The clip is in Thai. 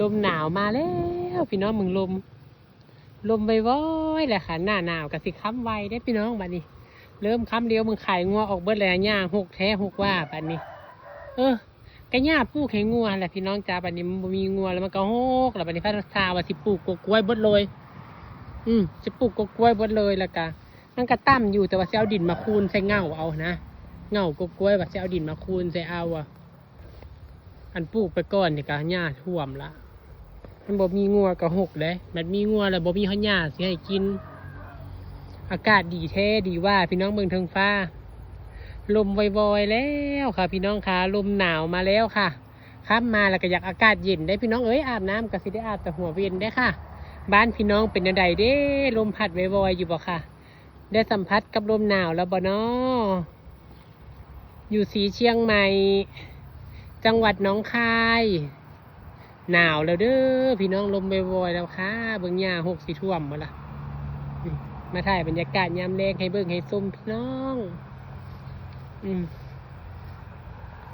ลมหนาวมาแล้วพี่น้องมึงลมว้อยๆแหละค่ะหน้าหนาวกับสิค้ำไวได้พี่น้องบัดนี้เริ่มค้ำเดียวมึงขายงัวออกเบิดแล้วหญ้าหกแท้หกว่าบัดนี้กระหญ้าปลูกให้งัวแหละพี่น้องจ้าบัดนี้มันมีงัวแล้วมันก็หกแล้วบัดนี้พัฒนาว่าสิปลูกกล้วยเบิดเลยจะปลูกกล้วยเบิดเลยแล้วก็มันก็ตั้มอยู่แต่ว่าจะเอาดินมาคูนใส่เงาเอานะเงากล้วยว่าจะเอาดินมาคูนใส่เอาอันปลูกไปก่อนนี่ก็หญ้าท่วมละมันบ่มีงัวก็หกเลยมันมีงัวแล้วบ่มีข้าวหญ้าสิให้กินอากาศดีแท้ดีว่าพี่น้องเมืองเทิงฟ้าลมวอยๆแล้วค่ะพี่น้องค่ะลมหนาวมาแล้วค่ะครับมาแล้วก็อยากอากาศเย็นได้พี่น้องอาบน้ำก็สิได้อาบแต่หัวเวียนได้ค่ะบ้านพี่น้องเป็นยังไงเด้ลมพัดวอยๆอยู่บ่ค่ะได้สัมผัสกับลมหนาวแล้วบ่เนาะอยู่สีเชียงใหม่จังหวัดหนองคายหนาวแล้วเด้อพี่น้องลมวอยๆแล้วค่ะเบิ่งหญ้าหกสีท่วมหมดละมาถ่ายบรรยากาศยามแลงให้เบิ่งให้ชมพี่น้อง